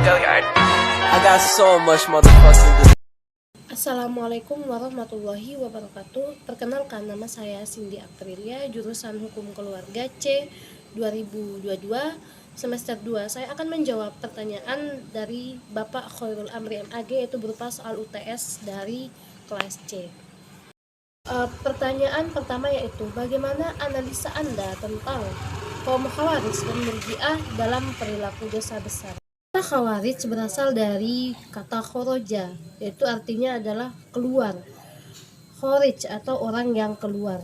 I got so much motherfucking. Assalamualaikum warahmatullahi wabarakatuh. Perkenalkan, nama saya Cindy Aprilia, jurusan Hukum Keluarga C 2022 semester 2. Saya akan menjawab pertanyaan dari Bapak Khairul Amri MAG, yaitu berupa soal UTS dari kelas C. Pertanyaan pertama yaitu, bagaimana analisa Anda tentang kaum Khawarij dan Murji'ah dalam perilaku dosa besar? Kata Khawarij berasal dari kata khoroja, yaitu artinya adalah keluar. Kharij atau orang yang keluar.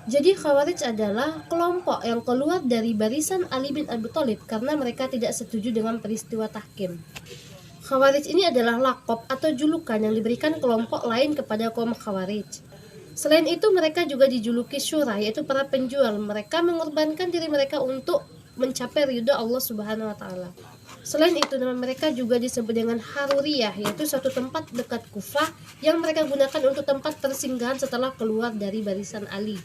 Jadi Khawarij adalah kelompok yang keluar dari barisan Ali bin Abi Thalib karena mereka tidak setuju dengan peristiwa tahkim. Khawarij ini adalah lakop atau julukan yang diberikan kelompok lain kepada kaum Khawarij. Selain itu, mereka juga dijuluki syura, yaitu para penjual. Mereka mengorbankan diri mereka untuk mencapai ridha Allah Subhanahu wa taala. Selain itu, nama mereka juga disebut dengan Haruriyah, yaitu suatu tempat dekat Kufah yang mereka gunakan untuk tempat persinggahan setelah keluar dari barisan Ali.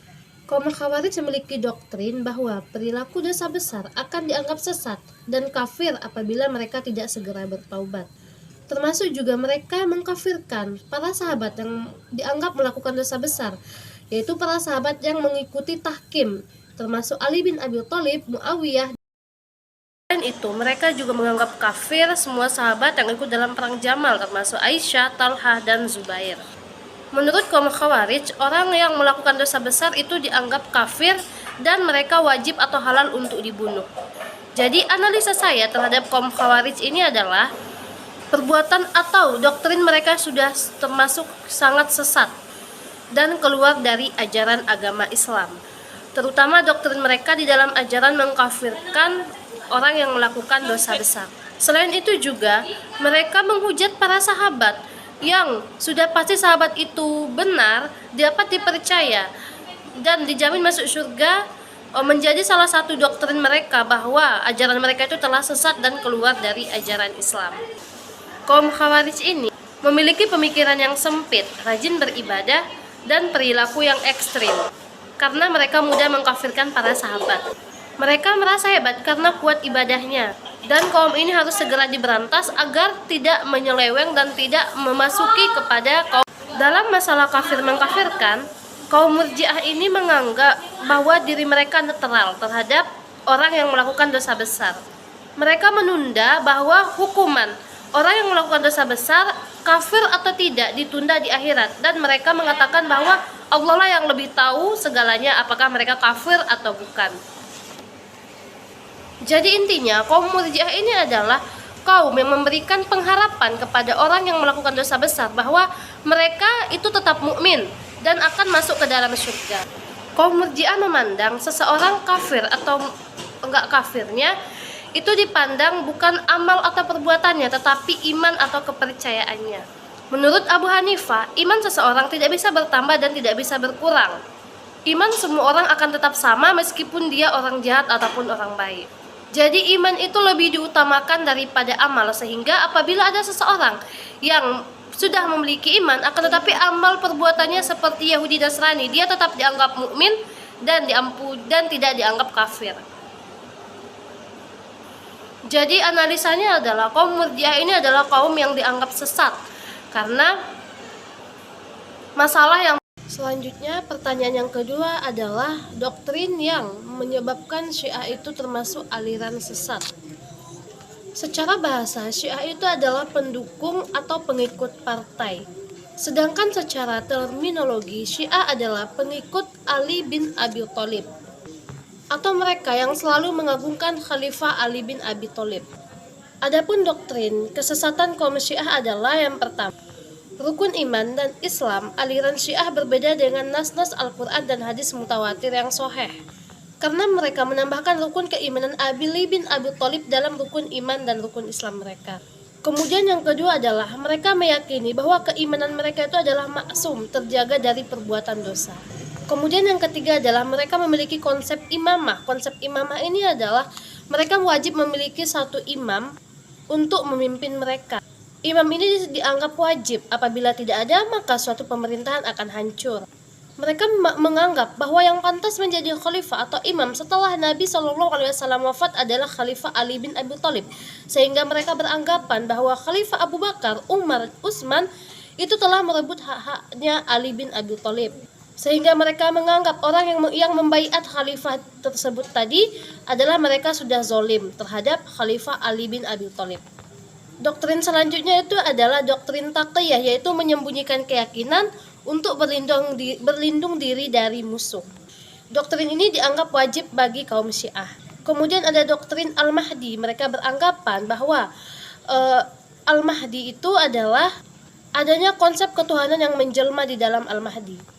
Kaum Khawarij memiliki doktrin bahwa perilaku dosa besar akan dianggap sesat dan kafir apabila mereka tidak segera bertaubat. Termasuk juga mereka mengkafirkan para sahabat yang dianggap melakukan dosa besar, yaitu para sahabat yang mengikuti tahkim, termasuk Ali bin Abi Thalib, Muawiyah. Selain itu, mereka juga menganggap kafir semua sahabat yang ikut dalam perang Jamal, termasuk Aisyah, Talhah, dan Zubair. Menurut kaum Khawarij, orang yang melakukan dosa besar itu dianggap kafir dan mereka wajib atau halal untuk dibunuh. Jadi analisa saya terhadap kaum Khawarij ini adalah perbuatan atau doktrin mereka sudah termasuk sangat sesat dan keluar dari ajaran agama Islam. Terutama doktrin mereka di dalam ajaran mengkafirkan orang yang melakukan dosa besar. Selain itu juga mereka menghujat para sahabat yang sudah pasti sahabat itu benar, dapat dipercaya dan dijamin masuk surga. Menjadi salah satu doktrin mereka bahwa ajaran mereka itu telah sesat dan keluar dari ajaran Islam. Kaum Khawarij ini memiliki pemikiran yang sempit, rajin beribadah, dan perilaku yang ekstrim karena mereka mudah mengkafirkan para sahabat. Mereka merasa hebat karena kuat ibadahnya, dan kaum ini harus segera diberantas agar tidak menyeleweng dan tidak memasuki kepada kaum. Dalam masalah kafir mengkafirkan, kaum Murji'ah ini menganggap bahwa diri mereka netral terhadap orang yang melakukan dosa besar. Mereka menunda bahwa hukuman orang yang melakukan dosa besar, kafir atau tidak, ditunda di akhirat, dan mereka mengatakan bahwa Allah lah yang lebih tahu segalanya apakah mereka kafir atau bukan. Jadi intinya, kaum Murji'ah ini adalah kaum yang memberikan pengharapan kepada orang yang melakukan dosa besar bahwa mereka itu tetap mukmin dan akan masuk ke dalam surga. Kaum Murji'ah memandang seseorang kafir atau enggak kafirnya itu dipandang bukan amal atau perbuatannya, tetapi iman atau kepercayaannya. Menurut Abu Hanifah, iman seseorang tidak bisa bertambah dan tidak bisa berkurang. Iman semua orang akan tetap sama meskipun dia orang jahat ataupun orang baik. Jadi iman itu lebih diutamakan daripada amal, sehingga apabila ada seseorang yang sudah memiliki iman akan tetapi amal perbuatannya seperti Yahudi Nasrani, dia tetap dianggap mukmin dan tidak dianggap kafir. Jadi analisanya adalah kaum Murji'ah ini adalah kaum yang dianggap sesat karena masalah yang selanjutnya. Pertanyaan yang kedua adalah doktrin yang menyebabkan Syiah itu termasuk aliran sesat. Secara bahasa, Syiah itu adalah pendukung atau pengikut partai. Sedangkan secara terminologi, Syiah adalah pengikut Ali bin Abi Thalib, atau mereka yang selalu mengagungkan Khalifah Ali bin Abi Thalib. Adapun doktrin kesesatan kaum Syiah adalah yang pertama, rukun iman dan Islam. Aliran Syiah berbeda dengan nas-nas Al-Quran dan hadis mutawatir yang sahih karena mereka menambahkan rukun keimanan Ali bin Abi Thalib dalam rukun iman dan rukun Islam mereka. Kemudian yang kedua adalah mereka meyakini bahwa keimanan mereka itu adalah maksum, terjaga dari perbuatan dosa. Kemudian yang ketiga adalah mereka memiliki konsep imamah. Konsep imamah ini adalah mereka wajib memiliki satu imam untuk memimpin mereka. Imam ini dianggap wajib. Apabila tidak ada, maka suatu pemerintahan akan hancur. Mereka menganggap bahwa yang pantas menjadi khalifah atau imam setelah Nabi Shallallahu Alaihi Wasallam wafat adalah Khalifah Ali bin Abi Thalib, sehingga mereka beranggapan bahwa Khalifah Abu Bakar, Umar, Utsman itu telah merebut hak-haknya Ali bin Abi Thalib. Sehingga mereka menganggap orang yang membaiat khalifah tersebut tadi adalah mereka sudah zolim terhadap Khalifah Ali bin Abi Thalib. Doktrin selanjutnya itu adalah doktrin taqiyah, yaitu menyembunyikan keyakinan untuk berlindung diri dari musuh. Doktrin ini dianggap wajib bagi kaum Syiah. Kemudian ada doktrin Al-Mahdi. Mereka beranggapan bahwa Al-Mahdi itu adalah adanya konsep ketuhanan yang menjelma di dalam Al-Mahdi.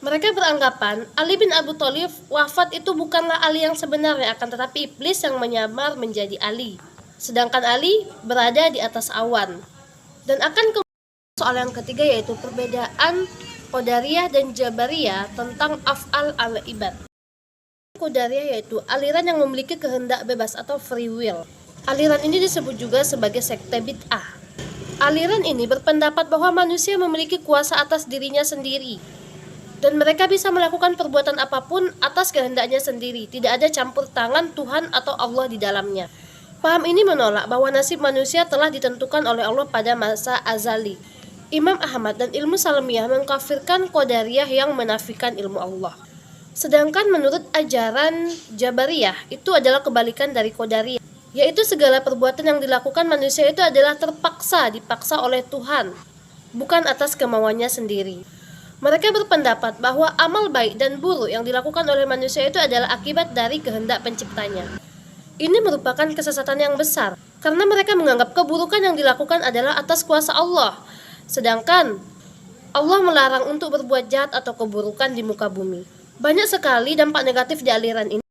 Mereka beranggapan Ali bin Abi Thalib wafat itu bukanlah Ali yang sebenarnya, akan tetapi iblis yang menyamar menjadi Ali. Sedangkan Ali berada di atas awan. Dan akan ke soal yang ketiga, yaitu perbedaan Qadariyah dan Jabariyah tentang af'al al-ibad. Qadariyah yaitu aliran yang memiliki kehendak bebas atau free will. Aliran ini disebut juga sebagai sekte bid'ah. Aliran ini berpendapat bahwa manusia memiliki kuasa atas dirinya sendiri, dan mereka bisa melakukan perbuatan apapun atas kehendaknya sendiri. Tidak ada campur tangan Tuhan atau Allah di dalamnya. Paham ini menolak bahwa nasib manusia telah ditentukan oleh Allah pada masa azali. Imam Ahmad dan ilmu Salamiyah mengkafirkan Qadariyah yang menafikan ilmu Allah. Sedangkan menurut ajaran Jabariyah itu adalah kebalikan dari Qadariyah, yaitu segala perbuatan yang dilakukan manusia itu adalah dipaksa oleh Tuhan, bukan atas kemauannya sendiri. Mereka berpendapat bahwa amal baik dan buruk yang dilakukan oleh manusia itu adalah akibat dari kehendak penciptanya. Ini merupakan kesesatan yang besar, karena mereka menganggap keburukan yang dilakukan adalah atas kuasa Allah, sedangkan Allah melarang untuk berbuat jahat atau keburukan di muka bumi. Banyak sekali dampak negatif di aliran ini.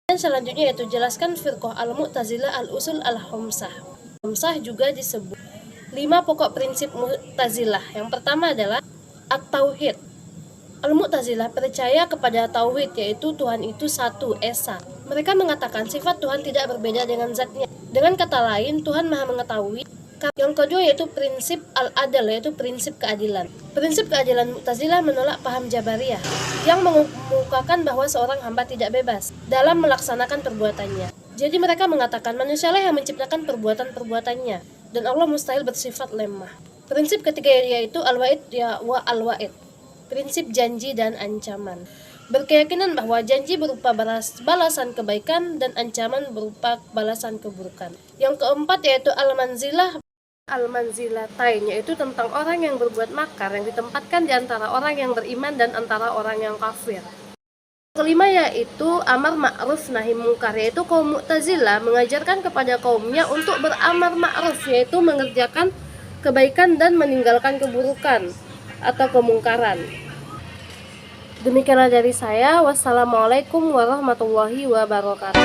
Dan selanjutnya yaitu jelaskan firqah al-Mu'tazilah al-usul al-Khamsah. Khamsah juga disebut 5 pokok prinsip Mu'tazilah. Yang pertama adalah At-Tauhid. Al-Mu'tazilah percaya kepada Tauhid, yaitu Tuhan itu satu, esa. Mereka mengatakan sifat Tuhan tidak berbeda dengan zatnya. Dengan kata lain, Tuhan maha mengetahui. Yang kedua yaitu prinsip Al-Adl, yaitu prinsip keadilan. Prinsip keadilan Mu'tazilah menolak paham Jabariyah yang mengemukakan bahwa seorang hamba tidak bebas dalam melaksanakan perbuatannya. Jadi mereka mengatakan manusialah yang menciptakan perbuatan-perbuatannya, dan Allah mustahil bersifat lemah. Prinsip ketiga yaitu al-wa'id wa al-wa'id. Prinsip janji dan ancaman. Berkeyakinan bahwa janji berupa balasan kebaikan dan ancaman berupa balasan keburukan. Yang keempat yaitu al-manzilatain, yaitu tentang orang yang berbuat makar yang ditempatkan di antara orang yang beriman dan antara orang yang kafir. Kelima yaitu amar ma'ruf nahi mungkar, yaitu kaum Mu'tazilah mengajarkan kepada kaumnya untuk beramar ma'ruf, yaitu mengerjakan kebaikan dan meninggalkan keburukan atau kemungkaran. Demikianlah dari saya. Wassalamualaikum warahmatullahi wabarakatuh.